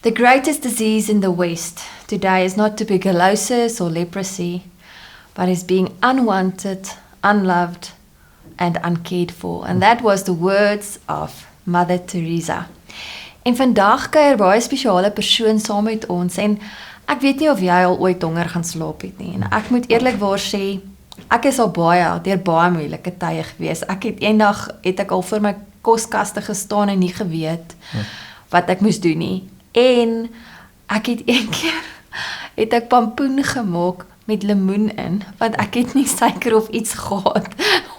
The greatest disease in the West today is not tuberculosis or leprosy, but is being unwanted, unloved, and uncared for. And that was the words of Mother Teresa. En vandag kuier baie spesiale persoon saam met ons en ek weet nie of jy al ooit honger gaan slaap het nie. En ek moet eerlikwaar sê, ek is al deur baie moeilike tye gewees. Eendag het ek al voor my koskaste gestaan en nie geweet wat ek moes doen nie. En ek het een keer pampoen gemaak met lemoen in, want ek het nie suiker of iets gehad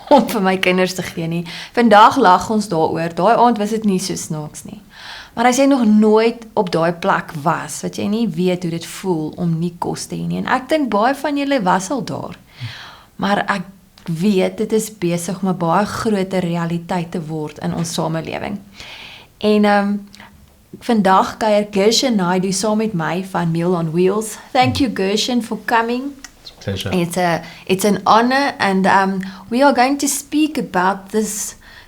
om vir my kinders te gee nie. Vandag lag ons daaroor. Daai aand was dit nie so snaaks nie. Maar as jy nog nooit op daai plek was, wat jy nie weet hoe dit voel om nie kos te hê nie. En ek dink baie van julle was al daar. Maar ek weet dit is besig om 'n baie groter realiteit te word in ons samelewing. En vandag kuier Gershon Naidu saam met my van Meal on Wheels. Thank you, Gershon, for coming. It's a pleasure. It's an honor, and we are going to speak about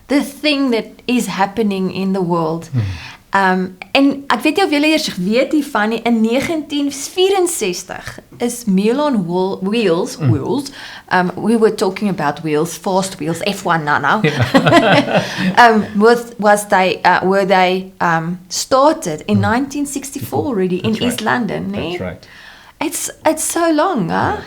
the thing that is happening in the world. En ek weet nie of julle eers weet hiervan nie, in 1964 is Meal on Wheels, we were talking about wheels, fast wheels, F1 now. Were they started in 1964 already in East London. That's right. It's so long, huh?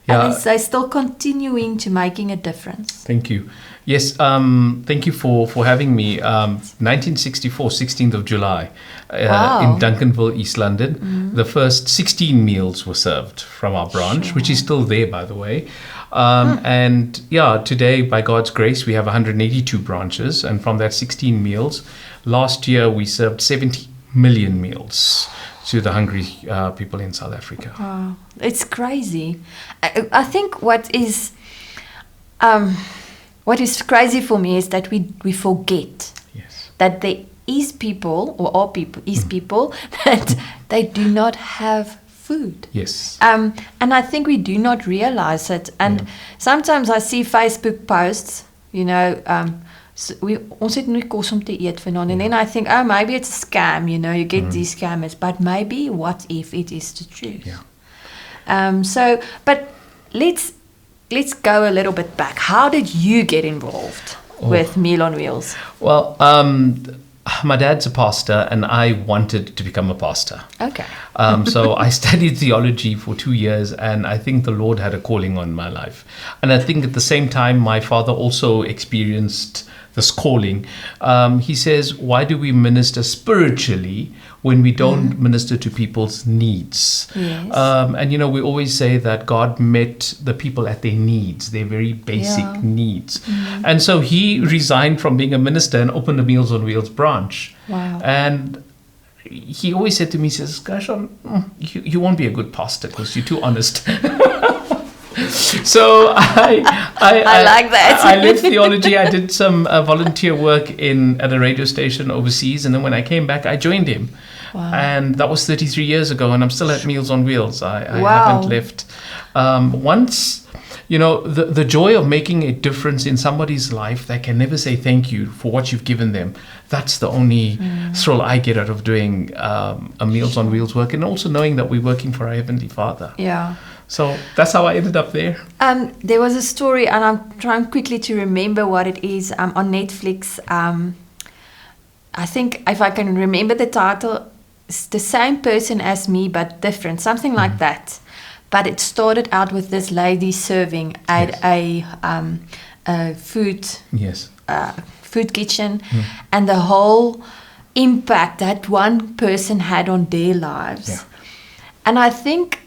Yeah. And they're still continuing to making a difference. Thank you. Yes, thank you for having me. 1964, 16th of July, in Duncanville, East London. The first 16 meals were served from our branch, which is still there, by the way. And today, by God's grace, we have 182 branches. And from that 16 meals, last year we served 70 million meals to the hungry people in South Africa. Wow, it's crazy. I think what is crazy for me is that we forget that there is people, or are people, people that they do not have food. Yes. And I think we do not realize it. And sometimes I see Facebook posts, ons het nie kos om te eet vanaand. And then I think, maybe it's a scam, you get these scammers. But maybe, what if it is the truth? Yeah. But let's go a little bit back. How did you get involved with Meal on Wheels? Well, my dad's a pastor, and I wanted to become a pastor. Okay. So I studied theology for 2 years, and I think the Lord had a calling on my life. And I think at the same time, my father also experienced this calling. He says, why do we minister spiritually when we don't minister to people's needs? Yes. And we always say that God met the people at their needs, their very basic needs. And so he resigned from being a minister and opened a Meals on Wheels branch. Wow. And he always said to me, he says, Gershon, you won't be a good pastor because you're too honest. So I like that. I left theology. I did some volunteer work at a radio station overseas, and then when I came back, I joined him. Wow. And that was 33 years ago, and I'm still at Meals on Wheels. I haven't left. Once, the joy of making a difference in somebody's life, they can never say thank you for what you've given them. That's the only thrill I get out of doing a Meals on Wheels work, and also knowing that we're working for our Heavenly Father. Yeah. So that's how I ended up there. There was a story, and I'm trying quickly to remember what it is, on Netflix. I think if I can remember the title, it's The Same Person as Me but Different, something like that. But it started out with this lady serving at a food food kitchen, and the whole impact that one person had on their lives. Yeah. And I think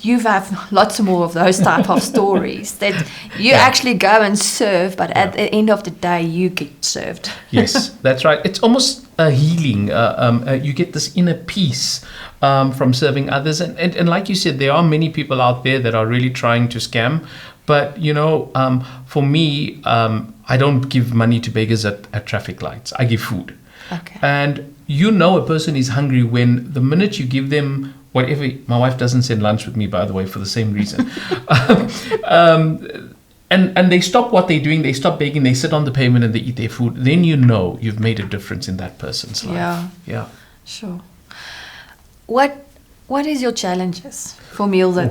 you have lots more of those type of stories that you actually go and serve, but at the end of the day, you get served. Yes, that's right. It's almost a healing. You get this inner peace from serving others. And like you said, there are many people out there that are really trying to scam. But, for me, I don't give money to beggars at traffic lights. I give food. Okay. And a person is hungry when the minute you give them whatever. My wife doesn't send lunch with me, by the way, for the same reason. And they stop what they're doing, they stop begging, they sit on the pavement and they eat their food. Then you've made a difference in that person's life. Yeah. Yeah. Sure. what is your challenges for Meals and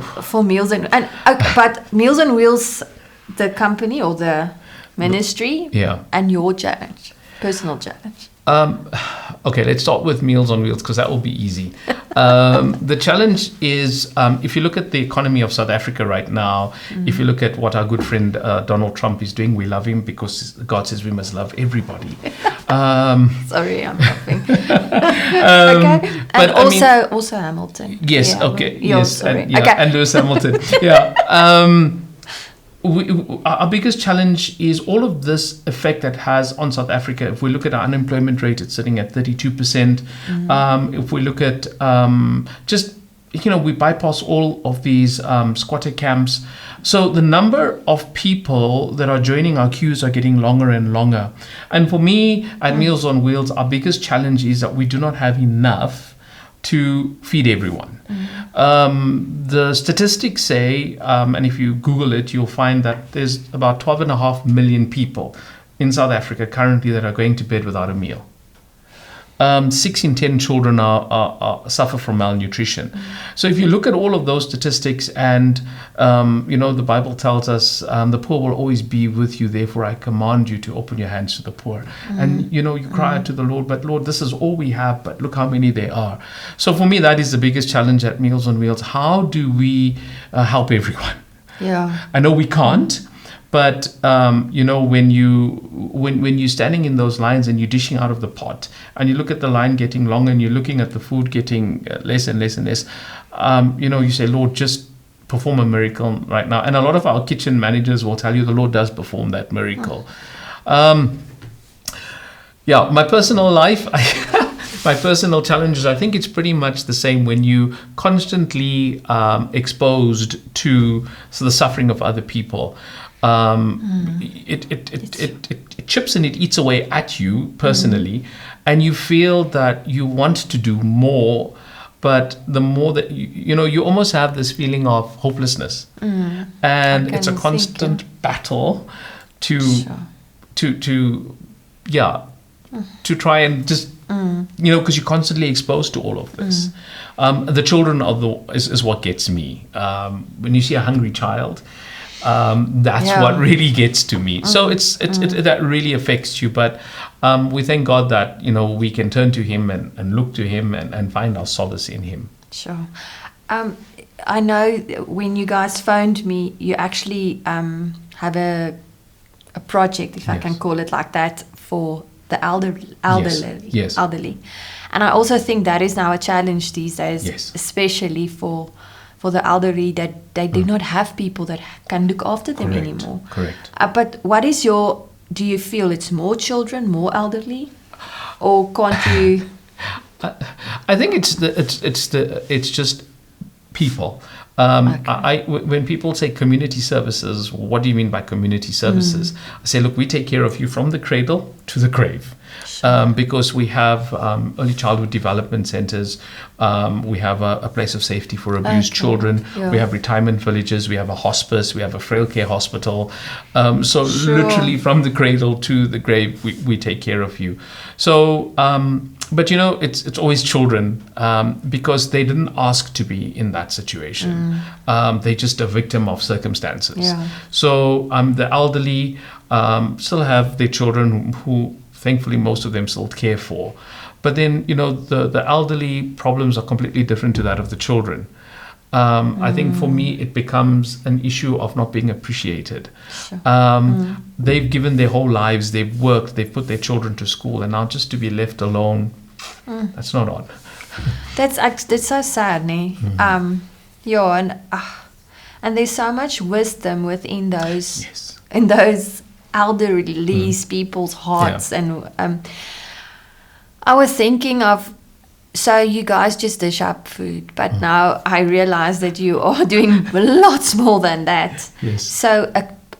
okay, but Meals on Wheels, the company or the ministry, and your challenge, personal challenge? Okay, let's start with Meals on Wheels because that will be easy. The challenge is, if you look at the economy of South Africa right now, if you look at what our good friend Donald Trump is doing, we love him because God says we must love everybody. Sorry, I'm laughing. Okay, and also Hamilton. Yes, okay, yes, sorry. and Lewis Hamilton. Our biggest challenge is all of this effect that has on South Africa. If we look at our unemployment rate, it's sitting at 32%. If we look at we bypass all of these squatter camps. So the number of people that are joining our queues are getting longer and longer. And for me, at Meals on Wheels, our biggest challenge is that we do not have enough to feed everyone. The statistics say, and if you Google it, you'll find that there's about 12.5 million people in South Africa currently that are going to bed without a meal. 6 in 10 children suffer from malnutrition. So if you look at all of those statistics, and the Bible tells us the poor will always be with you, therefore I command you to open your hands to the poor. And you cry out to the Lord, but Lord, this is all we have, but look how many there are. So for me, that is the biggest challenge at Meals on Wheels. How do we help everyone? I know we can't. But when you're standing in those lines and you're dishing out of the pot, and you look at the line getting longer, and you're looking at the food getting less and less and less, you say, Lord, just perform a miracle right now. And a lot of our kitchen managers will tell you the Lord does perform that miracle. My personal life. My personal challenges, I think it's pretty much the same when you constantly exposed to the suffering of other people. It chips and it eats away at you personally, and you feel that you want to do more, but the more that you almost have this feeling of hopelessness, and it's a constant battle to try and just because you're constantly exposed to all of this. The children is what gets me. When you see a hungry child, that's what really gets to me. So it's that really affects you. But we thank God that we can turn to Him and look to Him and find our solace in Him. Sure. I know when you guys phoned me, you actually have a project, if I can call it like that, for the elderly. Yes. Elderly. And I also think that is now a challenge these days, especially for the elderly, that they do not have people that can look after them anymore. Correct. But what is do you feel it's more children, more elderly, or can't you? I think it's just people. When people say community services, what do you mean by community services? I say, look, we take care of you from the cradle to the grave. Because we have early childhood development centers, we have a place of safety for abused children, we have retirement villages, we have a hospice, we have a frail care hospital. Literally from the cradle to the grave, we take care of you. So, but it's always children, because they didn't ask to be in that situation. They're just a victim of circumstances. So the elderly still have their children who thankfully most of them still care for. But then, the elderly problems are completely different to that of the children. I think for me, it becomes an issue of not being appreciated. They've given their whole lives, they've worked, they've put their children to school, and now just to be left alone, that's not on. That's so sad, nee? And there's so much wisdom within those elderly people's hearts. And I was thinking of, so you guys just dish up food, but now I realize that you are doing lots more than that. So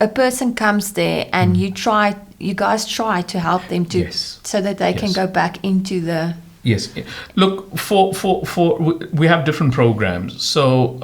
a person comes there and you guys try to help them so that they can go back into the Yes. Look, we have different programs. So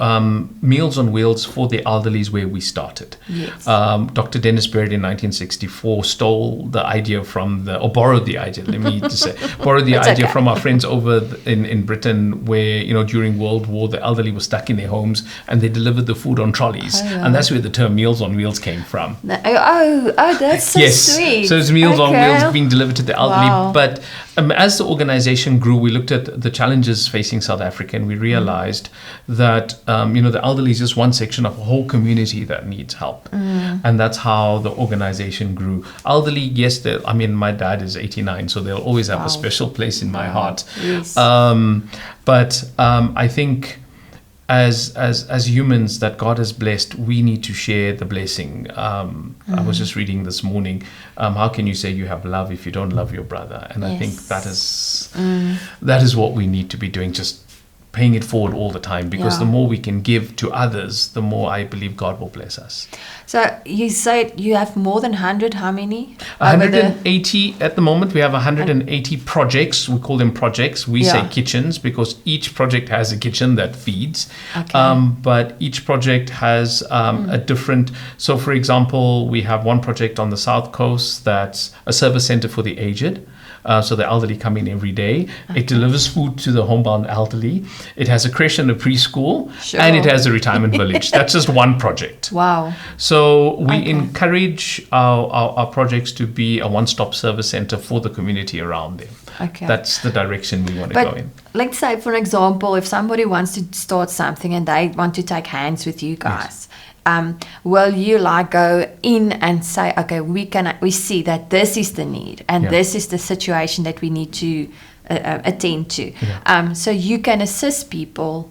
Meals on Wheels for the elderly is where we started. Yes. Dr. Dennis Baird in 1964 stole the idea or borrowed the idea, let me just say, borrowed the idea from our friends over in Britain where, during World War, the elderly were stuck in their homes and they delivered the food on trolleys. And that's where the term Meals on Wheels came from. Oh, that's so sweet. So it's Meals on Wheels being delivered to the elderly. Wow. But as the organization grew, we looked at the challenges facing South Africa, and we realized that the elderly is just one section of a whole community that needs help, and that's how the organization grew. Elderly, yes, my dad is 89, so they'll always have a special place in my heart. Yes. But I think as humans that God has blessed, we need to share the blessing. I was just reading this morning, how can you say you have love if you don't love your brother? And I think that is what we need to be doing, just paying it forward all the time, because the more we can give to others, the more I believe God will bless us. So you said you have more than 100, how many? 180 at the moment. We have 180 projects. We call them projects. We say kitchens because each project has a kitchen that feeds. Okay. But each project has a different... So for example, we have one project on the South Coast that's a service center for the aged. So the elderly come in every day. Okay. It delivers food to the homebound elderly. It has a creche and a preschool, and it has a retirement village. That's just one project. Wow. So we encourage our projects to be a one-stop service center for the community around them. Okay. That's the direction we want to go in. Let's say, for example, if somebody wants to start something and they want to take hands with you guys, will you go in and say, okay, we see that this is the need and this is the situation that we need to attend to. Yeah. So you can assist people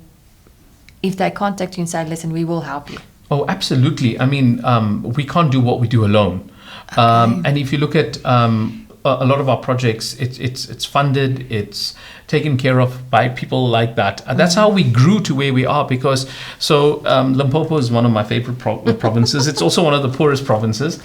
if they contact you and say, listen, we will help you. Oh, absolutely. I mean, we can't do what we do alone. Okay. And if you look at a lot of our projects, it's funded, it's taken care of by people like that. And that's how we grew to where we are, because Limpopo is one of my favorite provinces. It's also one of the poorest provinces.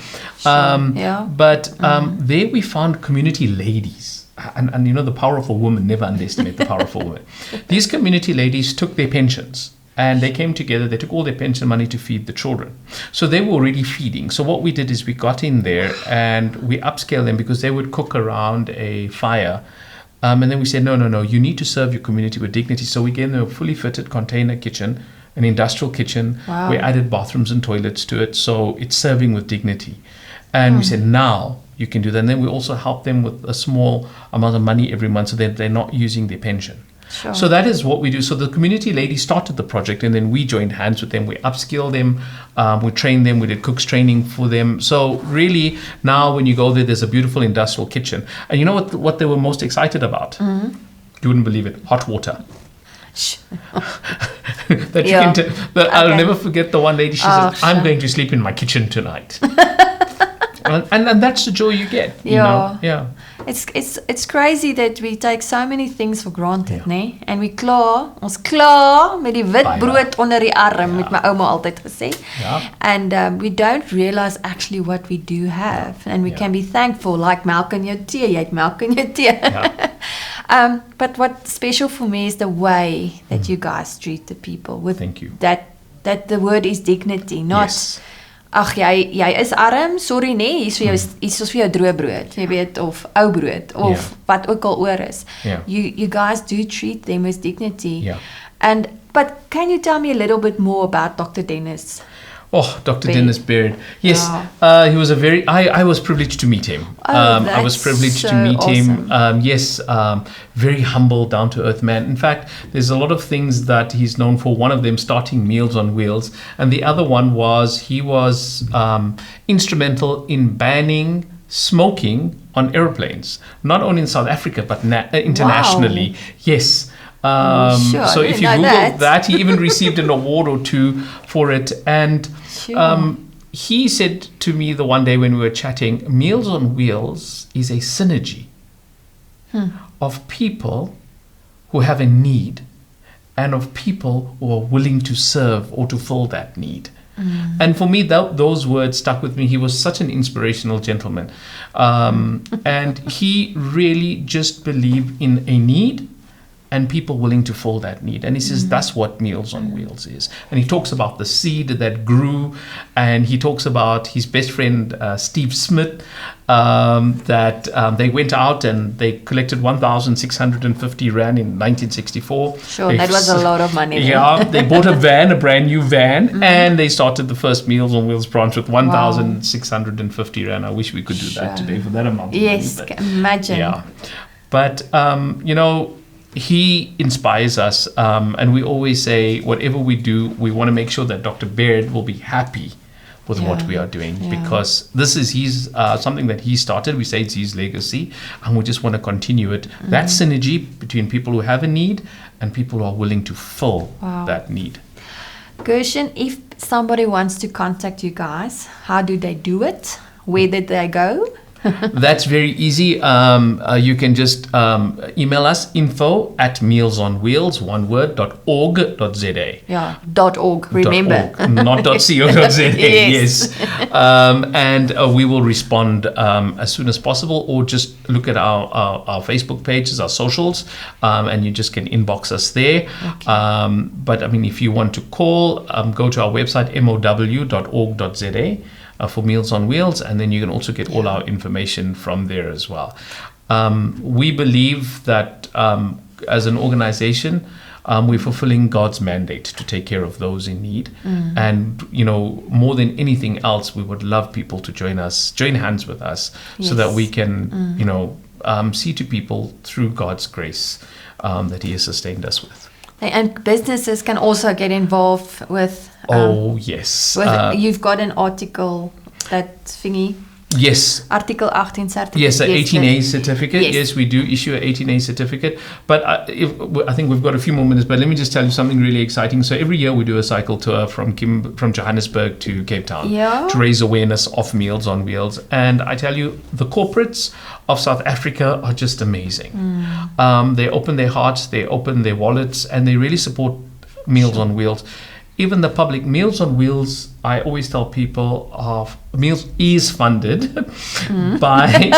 But there we found community ladies. And the power of a woman, never underestimate the power of a woman. These community ladies took their pensions. And they came together, they took all their pension money to feed the children. So they were already feeding. So what we did is we got in there and we upscaled them because they would cook around a fire. And then we said, no, you need to serve your community with dignity. So we gave them a fully fitted container kitchen, an industrial kitchen. Wow. We added bathrooms and toilets to it. So it's serving with dignity. And we said, now you can do that. And then we also help them with a small amount of money every month so that they're not using their pension. Sure. So that is what we do. So the community ladies started the project, and then we joined hands with them. We upskilled them, we trained them, we did cooks training for them. So really now when you go there, there's a beautiful industrial kitchen. And you know what they were most excited about? Mm-hmm. You wouldn't believe it. Hot water. I'll never forget the one lady, she said, I'm going to sleep in my kitchen tonight. and that's the joy you get. You know? Yeah. It's crazy that we take so many things for granted, né? En ons klaar met die wit brood onder die arm, met my ouma altyd gesê. Yeah. And we don't realize actually what we do have, and we can be thankful, like melk in your tea. Jy het melk in your tea. Yeah. But what's special for me is the way that you guys treat the people with. Thank you. That the word is dignity, not ag jy is arm, sorry nee, hier is vir jou droë brood, jy weet, of ou brood of wat ook al oor is. Yeah. You guys do treat them with dignity. Yeah. But can you tell me a little bit more about Dr. Dennis? Oh, Dr. Dennis Baird. Yes, he was I was privileged to meet him. I was privileged to meet him. Very humble, down-to-earth man. In fact, there's a lot of things that he's known for. One of them starting Meals on Wheels. And the other one was he was instrumental in banning smoking on airplanes. Not only in South Africa, but internationally. Wow. Yes. So if you Google that, he even received an award or two for it. And he said to me the one day when we were chatting, Meals on Wheels is a synergy of people who have a need and of people who are willing to serve or to fill that need. And for me, those words stuck with me. He was such an inspirational gentleman. And he really just believed in a need and people willing to fill that need. And he says that's what Meals on Wheels is. And he talks about the seed that grew, and he talks about his best friend, Steve Smith, that they went out and they collected 1,650 Rand in 1964. Sure, that was a lot of money. Yeah, they bought a brand new van, and they started the first Meals on Wheels branch with 1,650 Rand. I wish we could do that today for that amount of money. Yes, imagine. Yeah. But, he inspires us, and we always say, whatever we do, we want to make sure that Dr. Baird will be happy with what we are doing, because this is his something that he started. We say it's his legacy, and we just want to continue it. That synergy between people who have a need and people who are willing to fill that need. Gershon, if somebody wants to contact you guys, how do they do it? Where did they go? That's very easy. You can just email us info@mealsonwheels, one word, .org.za. Yeah, .org, remember. .org, not .co.za. Yes. And we will respond as soon as possible, or just look at our Facebook pages, our socials, and you just can inbox us there. Okay. But I mean, if you want to call, go to our website, mow.org.za. For Meals on Wheels, and then you can also get all our information from there as well. We believe that as an organization, we're fulfilling God's mandate to take care of those in need. And, more than anything else, we would love people to join hands with us, so that we can, see to people through God's grace that He has sustained us with. And businesses can also get involved with... yes. You've got an article, that thingy. Yes. Article 18 certificate. Yes, an 18A certificate. Yes, we do issue an 18A certificate. But I think we've got a few more minutes, but let me just tell you something really exciting. So every year we do a cycle tour from Johannesburg to Cape Town to raise awareness of Meals on Wheels. And I tell you, the corporates of South Africa are just amazing. They open their hearts, they open their wallets, and they really support Meals on Wheels. Even the public, Meals on Wheels, I always tell people, Meals is funded by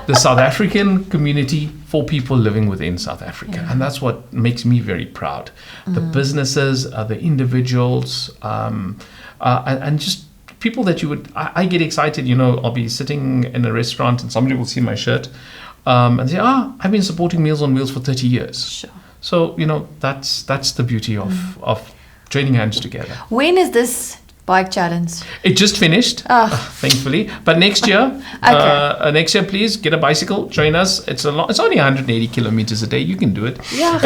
the South African community for people living within South Africa. And that's what makes me very proud. The businesses, the individuals, and just people that you would... I get excited, I'll be sitting in a restaurant and somebody will see my shirt and say, I've been supporting Meals on Wheels for 30 years. Sure. So, that's the beauty of joining hands together. When is this bike challenge? It just finished, thankfully. But next year, please get a bicycle, join us. It's only 180 kilometers a day. You can do it. Yeah.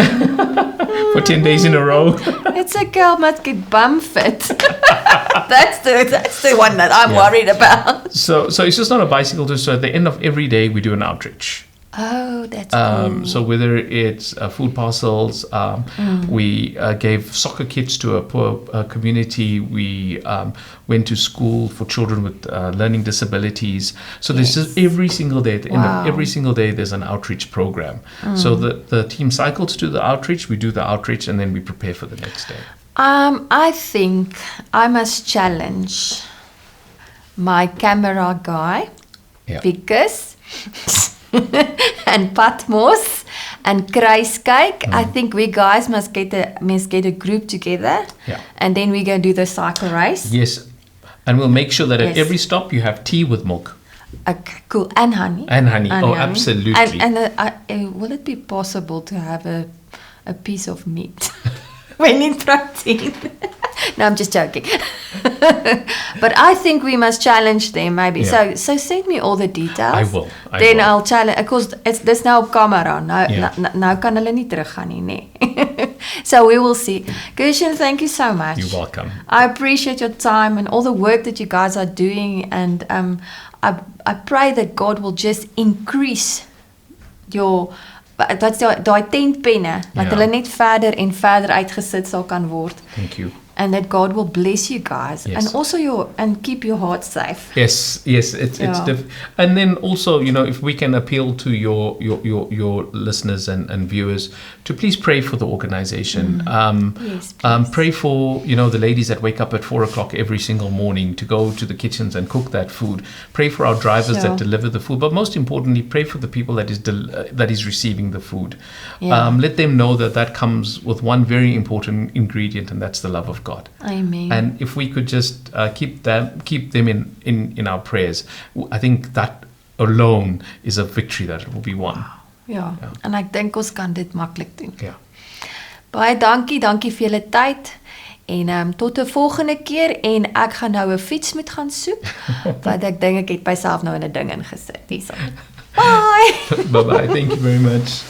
For 10 days in a row. It's a girl must get bum fit. That's the one that I'm worried about. So it's just not a bicycle tour. So at the end of every day, we do an outreach. Oh, that's cool. So whether it's food parcels, we gave soccer kits to a poor community. We went to school for children with learning disabilities. So there's just every single day, at the end of every single day, there's an outreach program. So the team cycles to the outreach, we do the outreach, and then we prepare for the next day. I think I must challenge my camera guy because... and Patmos and Christelike. I think we guys must get a group together, and then we're going to do the cycle race. Yes, and we'll make sure that at every stop you have tea with milk. Okay, cool. And honey. Honey. Absolutely. And will it be possible to have a piece of meat when in protein? No, I'm just joking. But I think we must challenge them, maybe. Yeah. So send me all the details. I will. I'll challenge, because this now op camera. Nou kan hulle nie teruggaan nie, nee. So we will see. Gershon, thank you so much. You're welcome. I appreciate your time and all the work that you guys are doing, and I pray that God will just increase your... Dat's daai tentpenne wat hulle net verder en verder uitgesit sal kan word. Thank you. and that God will bless you guys, Yes. and also and keep your heart safe. Yes, it's and then also, if we can appeal to your listeners and viewers to please pray for the organization. Yes, please. Pray for the ladies that wake up at 4:00 every single morning to go to the kitchens and cook that food. Pray for our drivers Sure. that deliver the food, but most importantly, pray for the people that is receiving the food. Yeah. Let them know that comes with one very important ingredient, and that's the love of God. Amen. And if we could just keep them in our prayers, I think that alone is a victory that will be won. Ja, en ek dink ons kan dit maklik doen. Ja. Baie dankie vir julle tyd. En tot 'n volgende keer, en ek gaan nou 'n fiets moet gaan soek, want ek dink ek het myself nou in 'n ding ingesit. Hierso. Bye. Bye-bye. Thank you very much.